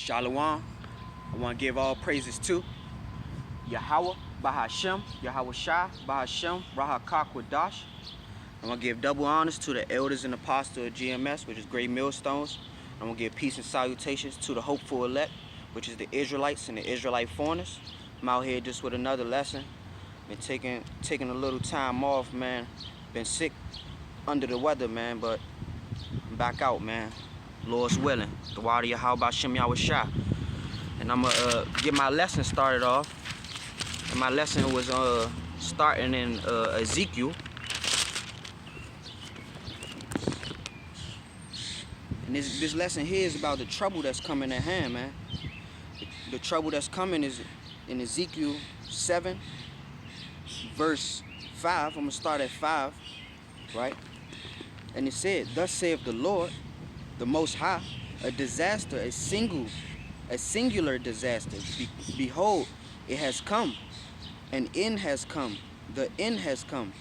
Shalom. I want to give all praises to Yahawah, Bahashem, YAHAWASHI, Bahashem, Rahakakwadash. I want to give double honors to the elders and apostles of GMS, which is great millstones. I want to give peace and salutations to the hopeful elect, which is the Israelites and the Israelite foreigners. I'm out here just with another lesson. Been taking a little time off, man. Been sick, under the weather, man, but I'm back out, man. Lord's willing. The water YAHAWASHI YAHAWASHI. And I'm gonna get my lesson started off. And my lesson was starting in Ezekiel. And this lesson here is about the trouble that's coming at hand, man. The trouble that's coming is in Ezekiel 7, verse 5. I'm gonna start at 5, right? And it said, "Thus saith the Lord, the Most High, a disaster, a singular disaster. Behold, it has come. An end has come. The end has come.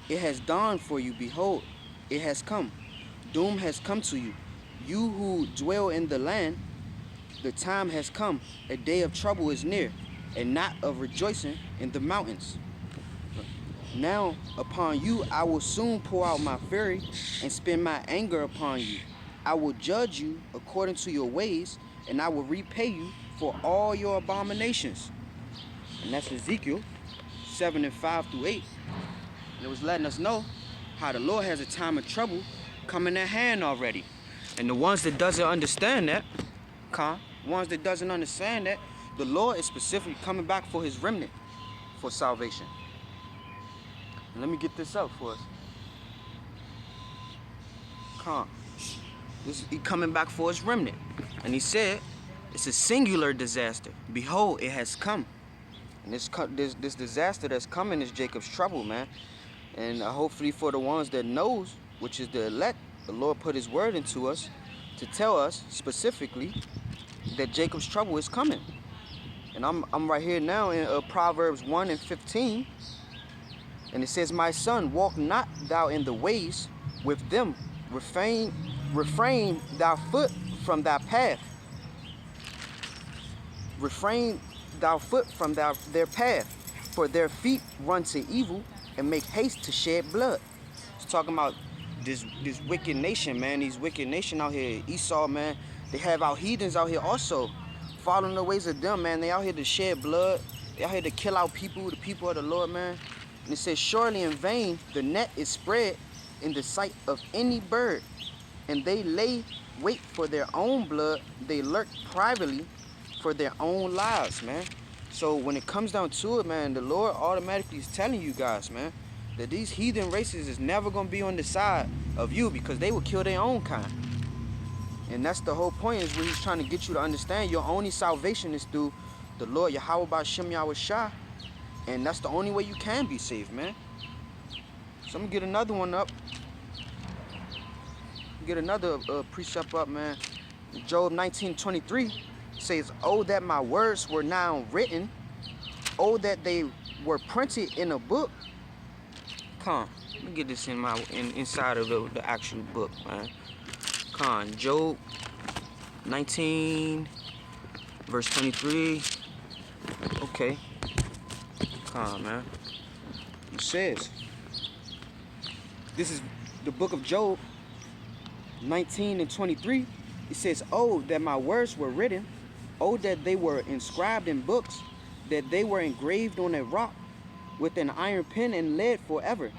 It has dawned for you. Behold, it has come. Doom has come to you. You who dwell in the land, the time has come. A day of trouble is near, and not of rejoicing in the mountains. Now upon you I will soon pour out my fury and spend my anger upon you. I will judge you according to your ways, and I will repay you for all your abominations." And that's Ezekiel 7 and 5 through 8. And it was letting us know how the Lord has a time of trouble coming at hand already. And the ones that doesn't understand that, the Lord is specifically coming back for his remnant for salvation. And let me get this up for us. He coming back for his remnant. And he said, it's a singular disaster. Behold, it has come. And this disaster that's coming is Jacob's trouble, man. And hopefully for the ones that knows, which is the elect, the Lord put his word into us to tell us specifically that Jacob's trouble is coming. And I'm right here now in Proverbs 1 and 15. And it says, "My son, walk not thou in the ways with them. Refrain thy foot from thy path. Refrain thy foot from their path, for their feet run to evil and make haste to shed blood." It's talking about this wicked nation, man. These wicked nation out here, Esau, man. They have our heathens out here also, following the ways of them, man. They out here to shed blood. They out here to kill out people, the people of the Lord, man. And it says, "Surely in vain the net is spread in the sight of any bird, and they lay wait for their own blood. They lurk privately for their own lives," man. So when it comes down to it, man, the Lord automatically is telling you guys, man, that these heathen races is never going to be on the side of you, because they will kill their own kind. And that's the whole point, is what he's trying to get you to understand. Your only salvation is through the Lord YAHAWASHI YAHAWASHI. And that's the only way you can be saved, man. So I'm going to get another one up. Get another precept up, man. Job 19:23 says, "Oh, that my words were now written. Oh, that they were printed in a book." Let me get this inside of the actual book, man. Job 19, verse 23. Okay. Man. It says, this is the book of Job 19 and 23. It says, "Oh, that my words were written. Oh, that they were inscribed in books, that they were engraved on a rock with an iron pen and lead forever.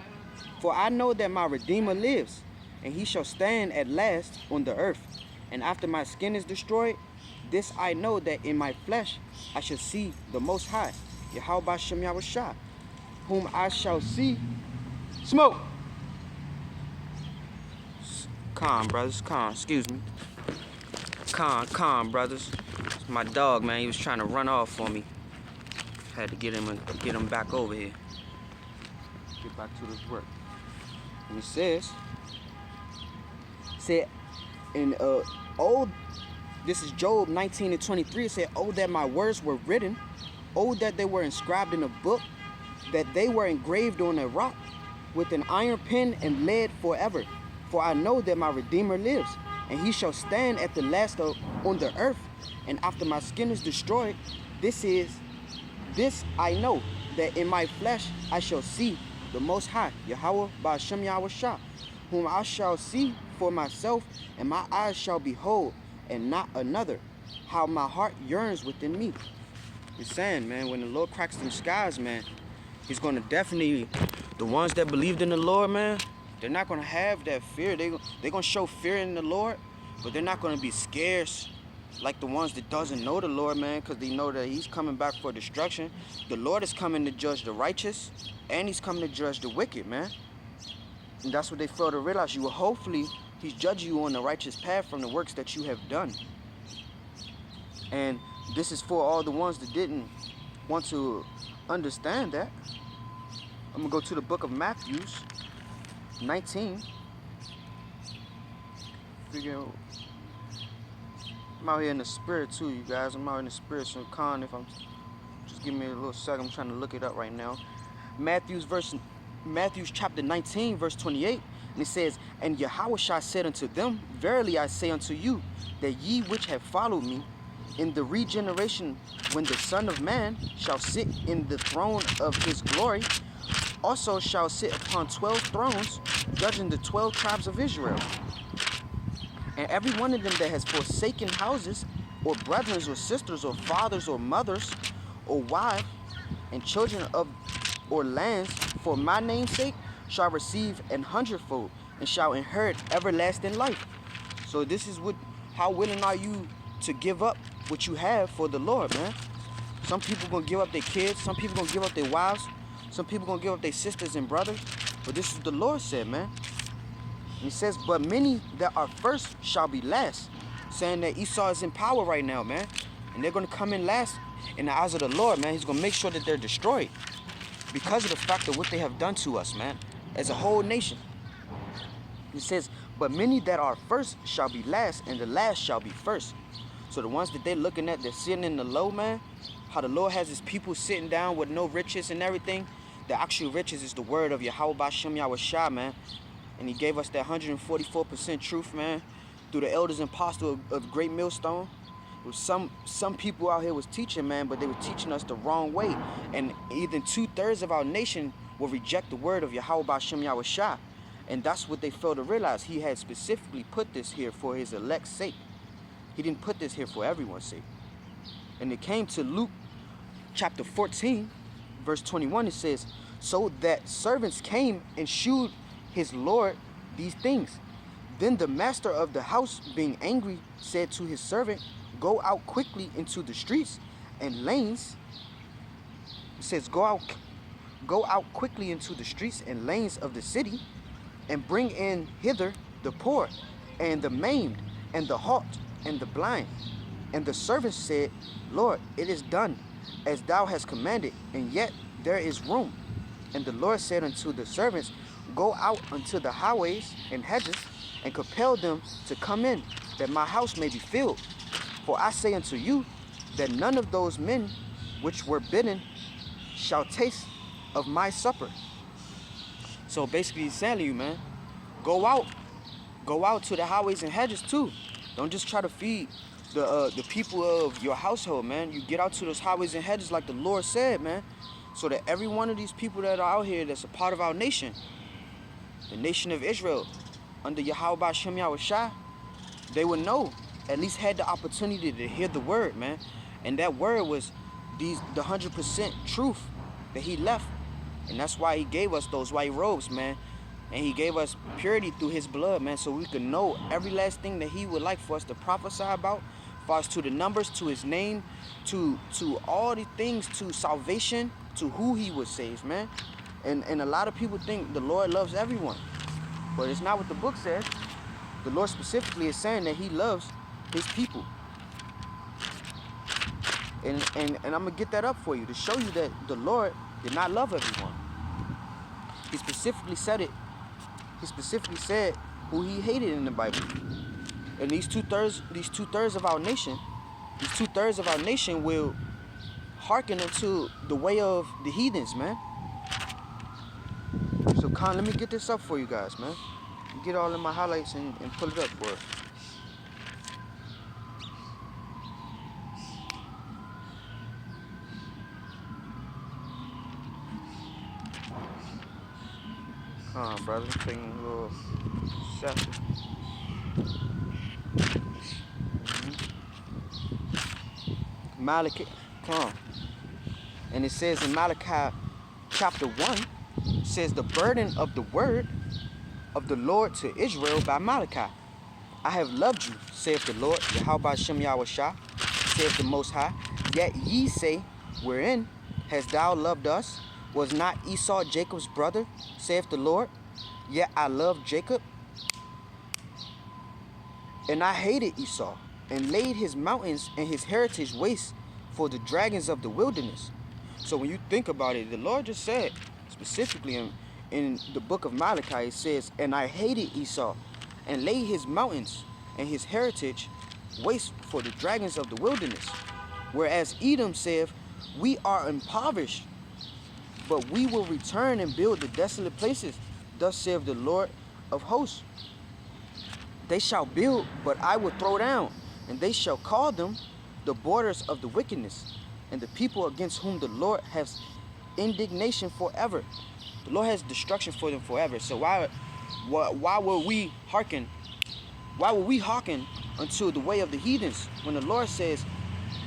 For I know that my Redeemer lives, and he shall stand at last on the earth. And after my skin is destroyed, this I know, that in my flesh I shall see the Most High, YAHAWASHI YAHAWASHI, whom I shall see." Smoke! Calm, brothers. Calm. Excuse me. Calm, brothers. It's my dog, man. He was trying to run off for me. Had to get him back over here. Get back to this work. And it says, this is Job 19 and 23. It said, "Oh, that my words were written. Oh, that they were inscribed in a book, that they were engraved on a rock with an iron pen and lead forever. For I know that my Redeemer lives, and he shall stand at the last on the earth, and after my skin is destroyed, this I know, that in my flesh I shall see the Most High, Yahawah Ba'ashem YAHAWASHI, whom I shall see for myself, and my eyes shall behold, and not another. How my heart yearns within me. It's saying, man, when the Lord cracks them skies, man, he's going to definitely, the ones that believed in the Lord, man, they're not going to have that fear. They're going to show fear in the Lord, but they're not going to be scared like the ones that doesn't know the Lord, man, because they know that he's coming back for destruction. The Lord is coming to judge the righteous, and he's coming to judge the wicked, man. And that's what they fail to realize. Hopefully, he's judging you on the righteous path from the works that you have done. And this is for all the ones that didn't want to understand that. I'm going to go to the book of Matthew 19. I'm out here in the spirit too, you guys. I'm out in the spirit, so if I'm just give me a little second. I'm trying to look it up right now. Matthew chapter 19, verse 28. And it says, and Yahawashi said unto them, verily I say unto you, that ye which have followed me, in the regeneration, when the Son of Man shall sit in the throne of his glory, also shall sit upon 12 thrones, judging the 12 tribes of Israel. And every one of them that has forsaken houses, or brethren, or sisters, or fathers, or mothers, or wives, and children or lands, for my name's sake, shall receive 100-fold, and shall inherit everlasting life. So this is how willing are you to give up what you have for the Lord, man? Some people gonna give up their kids, some people gonna give up their wives, some people gonna give up their sisters and brothers. But this is what the Lord said, man. And he says, but many that are first shall be last. Saying that Esau is in power right now, man. And they're gonna come in last in the eyes of the Lord, man. He's gonna make sure that they're destroyed because of the fact of what they have done to us, man, as a whole nation. He says, but many that are first shall be last, and the last shall be first. So the ones that they're looking at, they're sitting in the low, man. How the Lord has his people sitting down with no riches and everything. The actual riches is the word of Yahawah Ba'ashem YAHAWASHI, man. And he gave us that 144% truth, man, through the elders and apostles of Great Millstone. It was some people out here was teaching, man, but they were teaching us the wrong way. And even 2/3 of our nation will reject the word of Yahawah Ba'ashem YAHAWASHI. And that's what they failed to realize. He had specifically put this here for his elect's sake. He didn't put this here for everyone's sake. And it came to Luke chapter 14, verse 21. It says, so that servants came and shewed his Lord these things. Then the master of the house, being angry, said to his servant, go out quickly into the streets and lanes. It says, go out quickly into the streets and lanes of the city, and bring in hither the poor, and the maimed, and the halt, and the blind. And the servant said, Lord, it is done as thou hast commanded, and yet there is room. And the Lord said unto the servants, go out unto the highways and hedges, and compel them to come in, that my house may be filled. For I say unto you, that none of those men which were bidden shall taste of my supper. So basically he's telling you, man, go out to the highways and hedges too. Don't just try to feed the people of your household, man. You get out to those highways and hedges like the Lord said, man, so that every one of these people that are out here that's a part of our nation, the nation of Israel, under Yahawah Ba'ashem YAHAWASHI, they would know, at least had the opportunity to hear the word, man. And that word was the 100% truth that he left. And that's why he gave us those white robes, man. And he gave us purity through his blood, man, so we could know every last thing that he would like for us to prophesy about, far as to the numbers, to his name, to all the things, to salvation, to who he would save, man. And a lot of people think the Lord loves everyone, but it's not what the book says. The Lord specifically is saying that he loves his people. And I'm going to get that up for you to show you that the Lord did not love everyone. He specifically said it. He specifically said who he hated in the Bible. And these two-thirds of our nation will hearken unto the way of the heathens, man. So let me get this up for you guys, man. Get all in my highlights and pull it up for us. Brother. Taking a little second. Malachi, come on. And it says in Malachi chapter 1, it says the burden of the word of the Lord to Israel by Malachi. I have loved you, saith the Lord, YAHAWASHI, saith the Most High. Yet ye say, wherein hast thou loved us? Was not Esau Jacob's brother, saith the Lord? Yet I loved Jacob, and I hated Esau, and laid his mountains and his heritage waste for the dragons of the wilderness. So when you think about it, the Lord just said, specifically in the book of Malachi, it says, and I hated Esau, and laid his mountains and his heritage waste for the dragons of the wilderness. Whereas Edom saith, we are impoverished, but we will return and build the desolate places. Thus saith the Lord of hosts. They shall build, but I will throw down, and they shall call them the borders of the wickedness, and the people against whom the Lord has indignation forever. The Lord has destruction for them forever. So why will we hearken? Why will we hearken unto the way of the heathens when the Lord says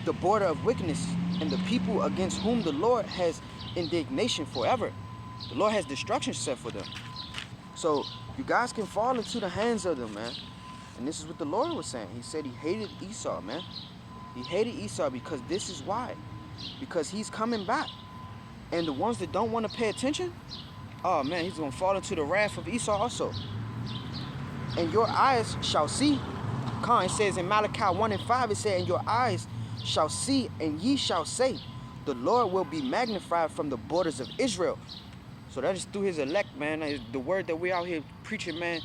the border of wickedness and the people against whom the Lord has indignation forever? The Lord has destruction set for them. So you guys can fall into the hands of them, man. And this is what the Lord was saying. He said he hated Esau, man. He hated Esau because this is why. Because he's coming back. And the ones that don't want to pay attention, oh man, he's going to fall into the wrath of Esau also. And your eyes shall see. It says in Malachi 1 and 5, it said, and your eyes shall see, and ye shall say, the Lord will be magnified from the borders of Israel. So that is through his elect, man. That is the word that we out here preaching, man.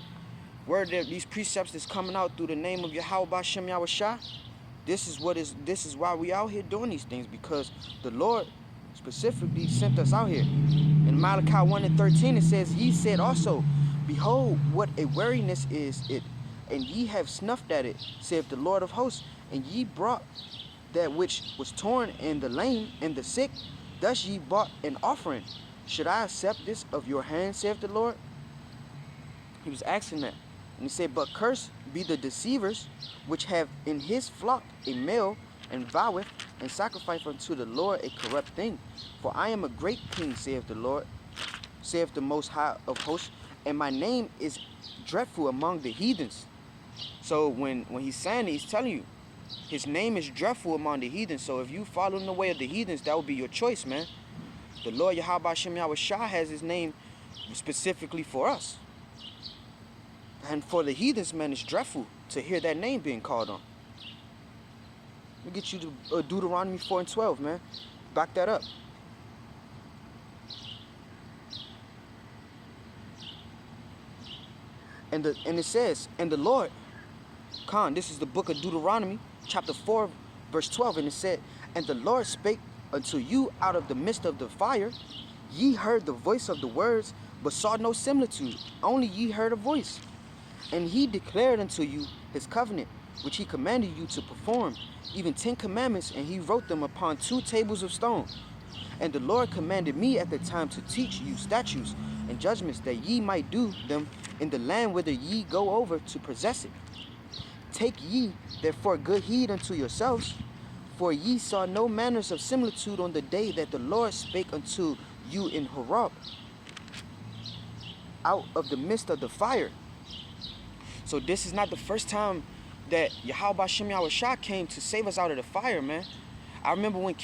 Word that these precepts that's coming out through the name of YAHAWASHI. This is why we out here doing these things, because the Lord specifically sent us out here. In Malachi 1 and 13 it says, ye said also, behold, what a weariness is it, and ye have snuffed at it, saith the Lord of hosts, and ye brought that which was torn, and the lame, and the sick, thus ye bought an offering. Should I accept this of your hand, saith the Lord? He was asking that. And he said, but cursed be the deceivers, which have in his flock a male, and voweth, and sacrifice unto the Lord a corrupt thing. For I am a great king, saith the Lord, saith the Most High of hosts, and my name is dreadful among the heathens. So when he's saying it, he's telling you, his name is dreadful among the heathens. So if you follow in the way of the heathens, that would be your choice, man. The Lord YAHAWASHI has his name specifically for us. And for the heathens, man, it's dreadful to hear that name being called on. Let me get you to Deuteronomy 4 and 12, man. Back that up. And it says, and the Lord, this is the book of Deuteronomy, chapter 4, verse 12, and it said, and the Lord spake unto you out of the midst of the fire. Ye heard the voice of the words, but saw no similitude, only ye heard a voice. And he declared unto you his covenant, which he commanded you to perform, even 10 commandments, and he wrote them upon 2 tables of stone. And the Lord commanded me at the time to teach you statutes and judgments, that ye might do them in the land whither ye go over to possess it. Take ye therefore good heed unto yourselves, for ye saw no manners of similitude on the day that the Lord spake unto you in Horeb, out of the midst of the fire. So this is not the first time that YAHAWASHI came to save us out of the fire, man. I remember when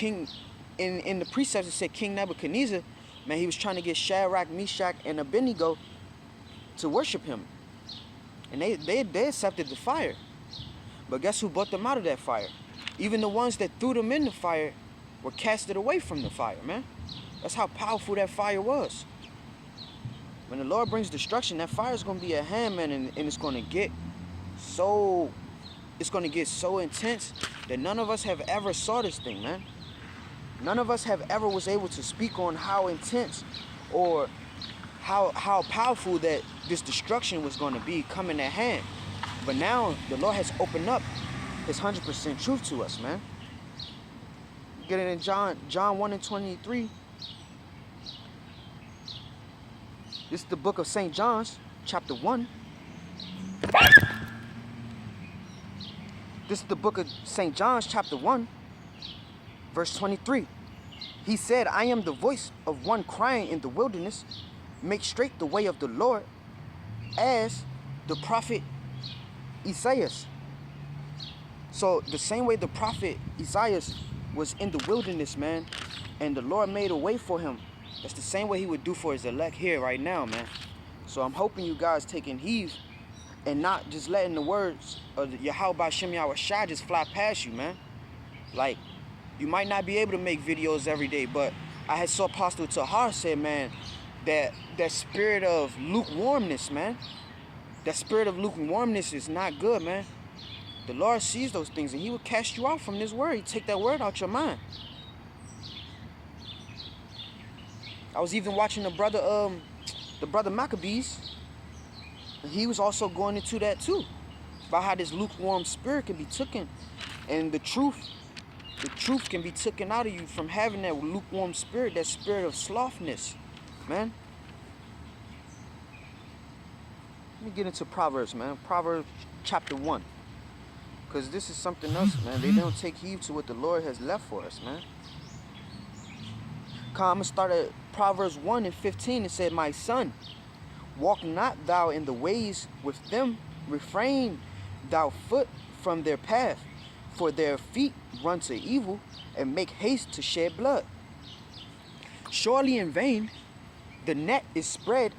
in the precepts it said King Nebuchadnezzar, man, he was trying to get Shadrach, Meshach, and Abednego to worship him. And they accepted the fire. But guess who brought them out of that fire? Even the ones that threw them in the fire were casted away from the fire, man. That's how powerful that fire was. When the Lord brings destruction, that fire is going to be a hand, man, and it's going to get so intense that none of us have ever saw this thing, man. None of us have ever was able to speak on how intense or how powerful that this destruction was going to be coming at hand. But now the Lord has opened up his 100% truth to us, man. Get it in John 1 and 23. This is the book of St. John's, chapter 1. This is the book of St. John's, chapter 1, verse 23. He said, I am the voice of one crying in the wilderness, make straight the way of the Lord, as the prophet Isaiah. So the same way the prophet Isaiah was in the wilderness, man, and the Lord made a way for him, that's the same way he would do for his elect here right now, man. So I'm hoping you guys taking heed and not just letting the words of YAHAWASHI just fly past you, man. Like, you might not be able to make videos every day, but I had saw Apostle Tahar say, man, that spirit of lukewarmness, man, that spirit of lukewarmness is not good, man. The Lord sees those things, and he will cast you out from this word. He take that word out your mind. I was even watching the brother Maccabees, and he was also going into that too, about how this lukewarm spirit can be taken, and the truth can be taken out of you from having that lukewarm spirit, that spirit of sloughness, man. Let me get into Proverbs, man. Proverbs chapter 1. Because this is something else, man. They don't take heed to what the Lord has left for us, man. I'm going to start at Proverbs 1 and 15. It said, my son, walk not thou in the ways with them, refrain thou foot from their path, for their feet run to evil, and make haste to shed blood. Surely in vain the net is spread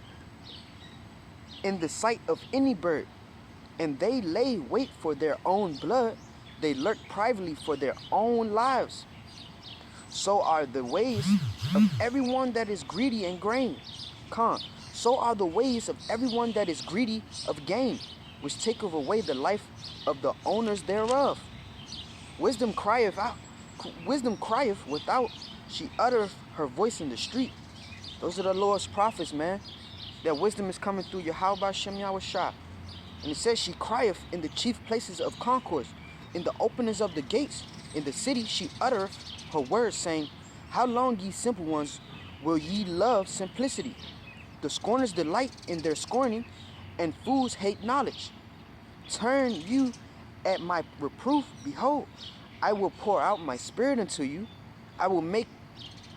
in the sight of any bird, and they lay wait for their own blood, they lurk privately for their own lives. So are the ways of everyone that is greedy in grain. So are the ways of everyone that is greedy of gain, which taketh away the life of the owners thereof. Wisdom crieth without, she uttereth her voice in the street. Those are the Lord's prophets, man. That wisdom is coming through YAHAWASHI. And it says she crieth in the chief places of concourse, in the openings of the gates. In the city she uttereth her words, saying, how long, ye simple ones, will ye love simplicity? The scorners delight in their scorning, and fools hate knowledge. Turn you at my reproof, behold, I will pour out my spirit unto you. I will make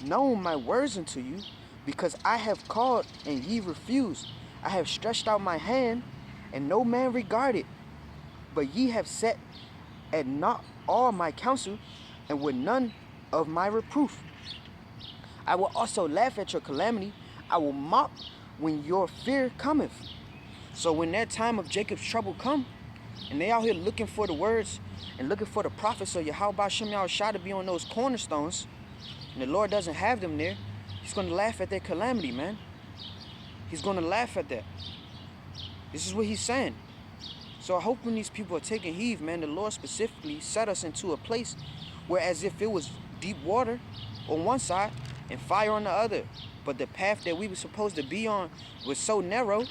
known my words unto you, because I have called and ye refuse. I have stretched out my hand, and no man regarded. But ye have set at naught all my counsel, and with none of my reproof. I will also laugh at your calamity. I will mock when your fear cometh. So when that time of Jacob's trouble come, and they out here looking for the words and looking for the prophets of YAHAWASHI to be on those cornerstones, and the Lord doesn't have them there, he's going to laugh at their calamity, man. He's going to laugh at that. This is what he's saying. So I hope when these people are taking heed, man, the Lord specifically set us into a place where as if it was deep water on one side and fire on the other. But the path that we were supposed to be on was so narrow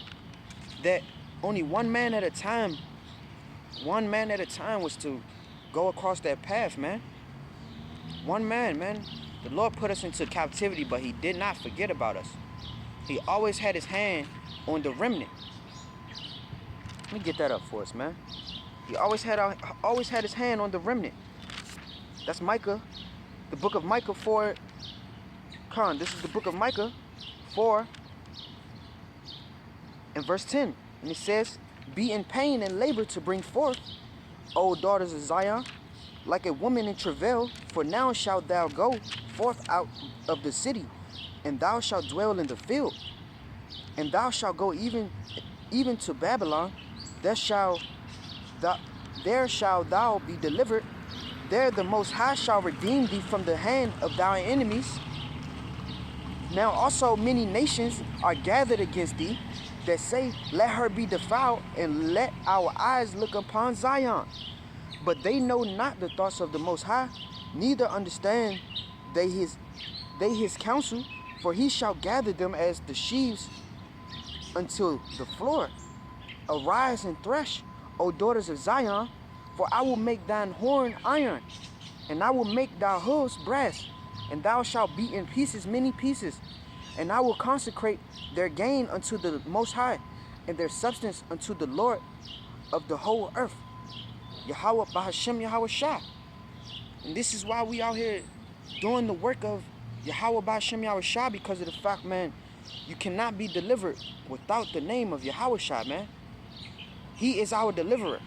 that only one man at a time was to go across that path, man. One man, man. The Lord put us into captivity, but he did not forget about us. He always had his hand on the remnant. Let me get that up for us, man. He always had his hand on the remnant. That's Micah, the book of Micah 4. This is the book of Micah 4 and verse 10. And it says, be in pain and labor to bring forth, O daughters of Zion, like a woman in travail, for now shalt thou go forth out of the city, and thou shalt dwell in the field. And thou shalt go even to Babylon, there shalt thou be delivered. There the Most High shall redeem thee from the hand of thy enemies. Now also many nations are gathered against thee, that say, let her be defiled, and let our eyes look upon Zion. But they know not the thoughts of the Most High, neither understand they his counsel, for he shall gather them as the sheaves until the floor. Arise and thresh, O daughters of Zion, for I will make thine horn iron, and I will make thy hooves brass, and thou shalt beat in pieces many pieces. And I will consecrate their gain unto the Most High, and their substance unto the Lord of the whole earth. Yahawah Bahashem YAHAWASHI. And this is why we out here doing the work of Yahawah Bahashem YAHAWASHI, because of the fact, man, you cannot be delivered without the name of YAHAWASHI, man. He is our deliverer.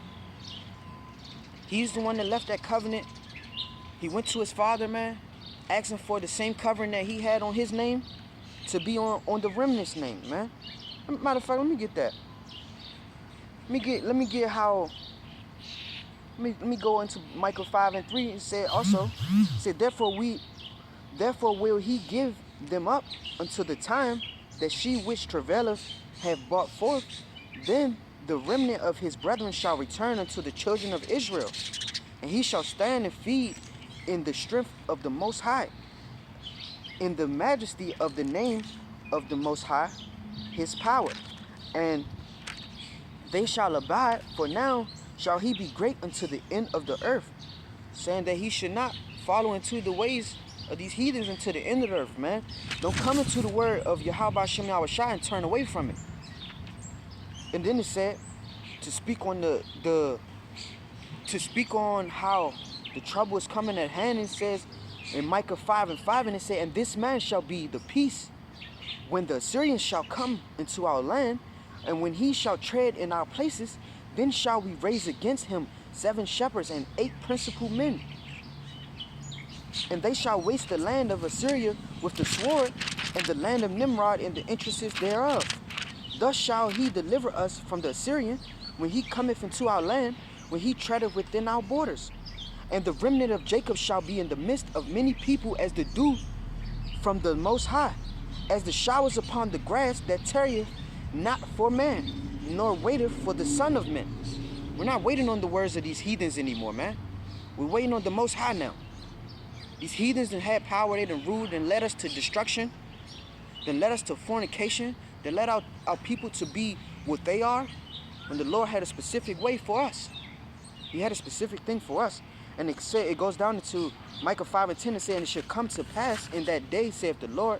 He's the one that left that covenant. He went to his father, man, asking for the same covering that he had on his name to be on the remnant's name, man. Matter of fact, let me get that. Let me get how. Let me go into Micah 5:3 and say also, therefore will he give them up until the time that she which travaileth have brought forth. Then the remnant of his brethren shall return unto the children of Israel, and he shall stand and feed in the strength of the Most High, in the majesty of the name of the Most High, his power. And they shall abide, for now shall he be great unto the end of the earth. Saying that he should not follow into the ways of these heathens unto the end of the earth, man. Don't come into the word of Yahawah Bahashem YAHAWASHI and turn away from it. And then it said to speak on how the trouble is coming at hand. It says in Micah 5:5, and it said, and this man shall be the peace when the Assyrians shall come into our land, and when he shall tread in our places, then shall we raise against him 7 shepherds and 8 principal men. And they shall waste the land of Assyria with the sword, and the land of Nimrod in the entrances thereof. Thus shall he deliver us from the Assyrian, when he cometh into our land, when he treadeth within our borders. And the remnant of Jacob shall be in the midst of many people as the dew from the Most High, as the showers upon the grass that tarrieth not for man, nor waiteth for the Son of Man. We're not waiting on the words of these heathens anymore, man. We're waiting on the Most High now. These heathens that had power, they done ruled and led us to destruction, then led us to fornication, then led our people to be what they are, when the Lord had a specific way for us. He had a specific thing for us. And it goes down into Micah 5:10 and saying, it shall come to pass in that day, saith the Lord.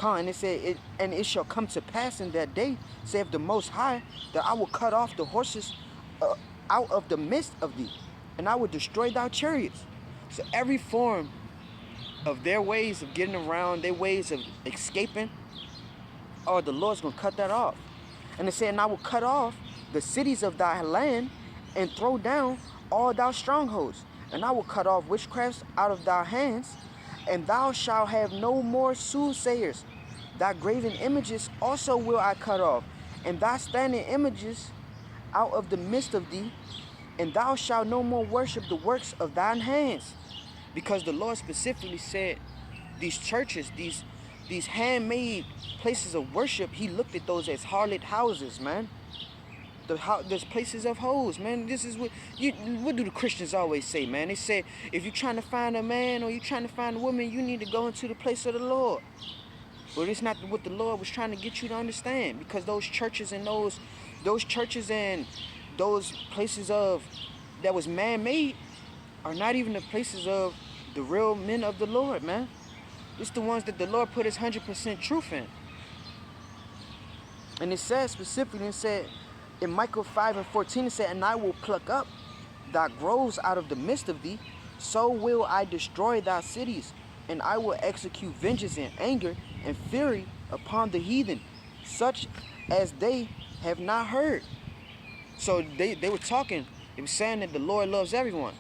And it said, and it shall come to pass in that day, saith the Most High, that I will cut off the horses out of the midst of thee, and I will destroy thy chariots. So every form of their ways of getting around, their ways of escaping, the Lord's going to cut that off. And it said, and I will cut off the cities of thy land, and throw down all thy strongholds, and I will cut off witchcrafts out of thy hands, and thou shalt have no more soothsayers. Thy graven images also will I cut off, and thy standing images out of the midst of thee, and thou shalt no more worship the works of thine hands. Because the Lord specifically said these churches, these handmade places of worship, he looked at those as harlot houses, man. There's places of hoes, man. This is what do the Christians always say, man? They say, if you're trying to find a man or you're trying to find a woman, you need to go into the place of the Lord. But it's not what the Lord was trying to get you to understand, because those churches and those places of that was man-made are not even the places of the real men of the Lord, man. It's the ones that the Lord put his 100% truth in. And it says specifically, it said in Micah 5:14, it said, and I will pluck up thy groves out of the midst of thee, so will I destroy thy cities, and I will execute vengeance and anger and fury upon the heathen, such as they have not heard. So they were talking, they were saying that the Lord loves everyone.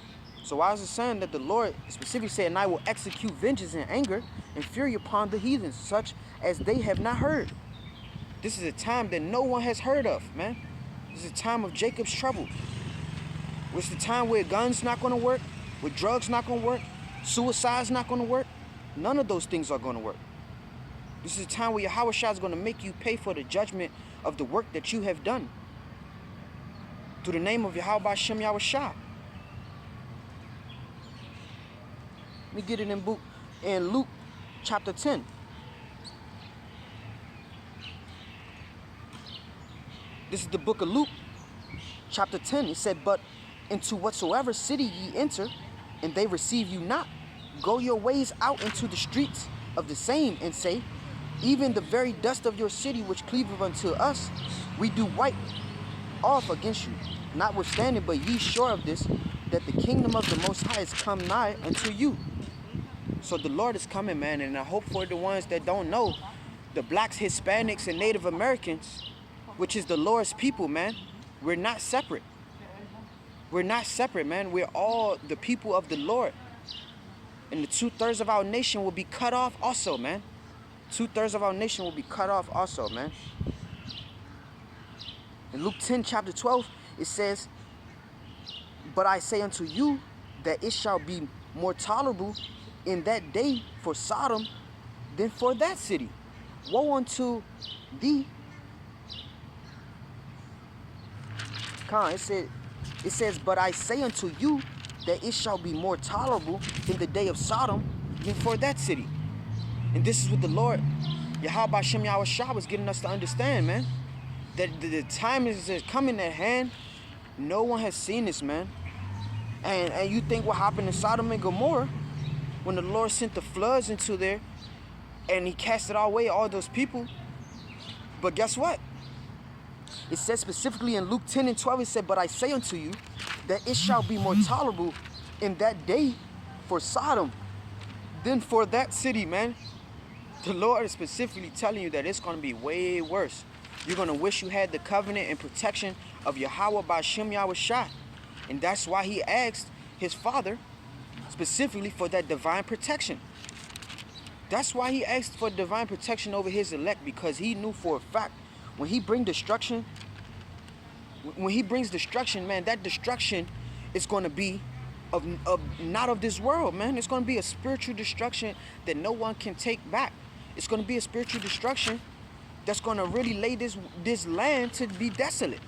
So why is it saying that the Lord specifically said, and I will execute vengeance and anger and fury upon the heathen, such as they have not heard? This is a time that no one has heard of, man. This is a time of Jacob's trouble. It's the time where guns not going to work, where drugs not going to work, suicide's not going to work. None of those things are going to work. This is a time where YAHAWASHI is going to make you pay for the judgment of the work that you have done. Through the name of Yahawah Bahashem YAHAWASHI. Let me get it in Luke chapter 10. This is the book of Luke, chapter 10. It said, but into whatsoever city ye enter, and they receive you not, go your ways out into the streets of the same, and say, Even the very dust of your city which cleaveth unto us, we do wipe off against you. Notwithstanding, but ye sure of this, that the kingdom of the Most High is come nigh unto you. So the Lord is coming, man, and I hope for the ones that don't know, the blacks, Hispanics, and Native Americans, which is the Lord's people, man, we're not separate. We're not separate, man. We're all the people of the Lord. And the 2/3 of our nation will be cut off also, man. 2/3 of our nation will be cut off also, man. In Luke 10, chapter 12, it says, but I say unto you that it shall be more tolerable in that day for Sodom than for that city. Woe unto thee. It says, but I say unto you that it shall be more tolerable in the day of Sodom than for that city. And this is what the Lord, YAHAWASHI, was getting us to understand, man. That the time is coming at hand. No one has seen this, man. And you think what happened in Sodom and Gomorrah when the Lord sent the floods into there and he casted away all those people. But guess what? It says specifically in Luke 10 and 12, it said, but I say unto you that it shall be more tolerable in that day for Sodom than for that city, man. The Lord is specifically telling you that it's going to be way worse. You're going to wish you had the covenant and protection of Yahweh by Shem YAHAWASHI. And that's why he asked his father specifically for that divine protection. That's why he asked for divine protection over his elect, because he knew for a fact when he brings destruction, man, that destruction is going to be of not of this world, man. It's going to be a spiritual destruction that no one can take back. It's going to be a spiritual destruction that's going to really lay this land to be desolate.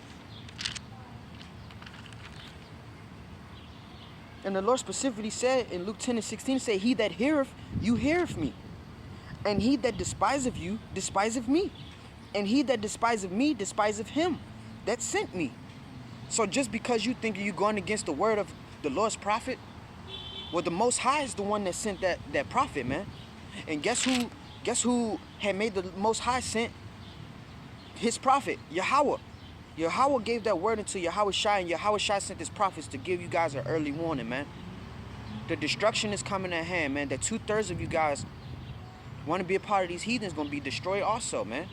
And the Lord specifically said in Luke 10 and 16, say, he that heareth you heareth me. And he that despiseth you despiseth me. And he that despiseth me despiseth him that sent me. So just because you think you're going against the word of the Lord's prophet, well, the Most High is the one that sent that prophet, man. And guess who had made the Most High sent his prophet? Yahweh. Yahweh gave that word into YAHAWASHI, and YAHAWASHI sent his prophets to give you guys an early warning, man. The destruction is coming at hand, man. That 2/3 of you guys want to be a part of these heathens going to be destroyed also, man.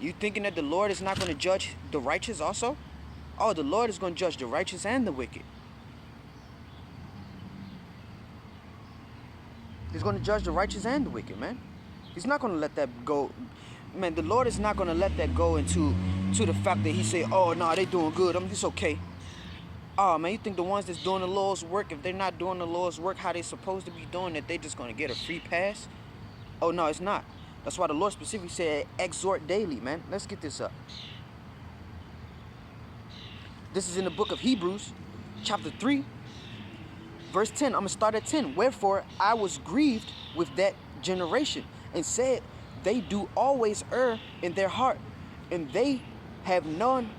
You thinking that the Lord is not going to judge the righteous also? Oh, the Lord is going to judge the righteous and the wicked. He's going to judge the righteous and the wicked, man. He's not going to let that go. Man, the Lord is not going to let that go into the fact that he say, oh, no, they doing good. It's okay. Oh, man, you think the ones that's doing the Lord's work, if they're not doing the Lord's work how they supposed to be doing, that they just going to get a free pass? Oh, no, it's not. That's why the Lord specifically said, exhort daily, man. Let's get this up. This is in the book of Hebrews, chapter 3, verse 10. I'm going to start at 10. Wherefore I was grieved with that generation, and said, they do always err in their heart, and they have none.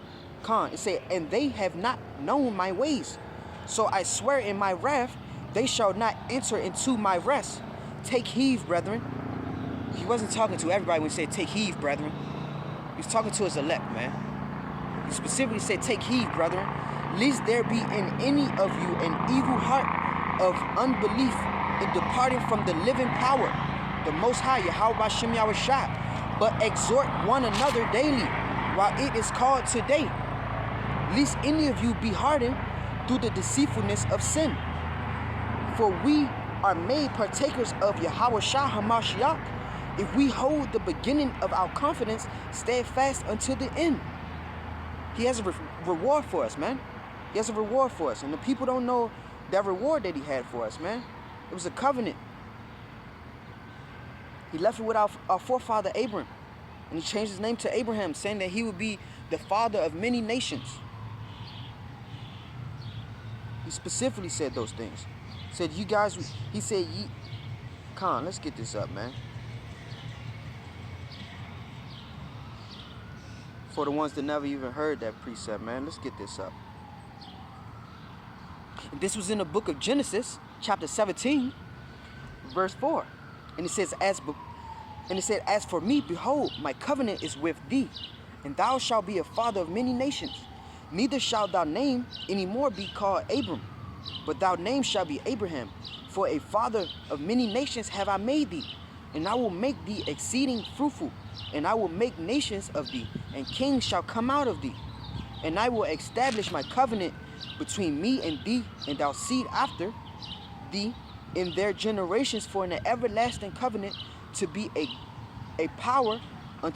It said, and they have not known my ways. So I swear in my wrath, they shall not enter into my rest. Take heed, brethren. He wasn't talking to everybody when he said, take heed, brethren. He was talking to his elect, man. He specifically said, take heed, brethren, lest there be in any of you an evil heart of unbelief in departing from the living power, the Most High, YAHAWASHI. But exhort one another daily, while it is called today, lest any of you be hardened through the deceitfulness of sin. For we are made partakers of YAHAWASHI HaMashiach, if we hold the beginning of our confidence steadfast until the end. He has a reward for us, man. He has a reward for us. And the people don't know that reward that he had for us, man. It was a covenant. He left it with our forefather Abraham. And he changed his name to Abraham, saying that he would be the father of many nations. He specifically said those things. He said, you guys, he said, let's get this up, man. For the ones that never even heard that precept, man, let's get this up. And this was in the book of Genesis, chapter 17, verse 4. And it says, And it said, as for me, behold, my covenant is with thee, and thou shalt be a father of many nations. Neither shalt thy name any more be called Abram, but thy name shall be Abraham. For a father of many nations have I made thee, and I will make thee exceeding fruitful, and I will make nations of thee, and kings shall come out of thee. And I will establish my covenant between me and thee, and thy seed after thee in their generations for an everlasting covenant, to be a power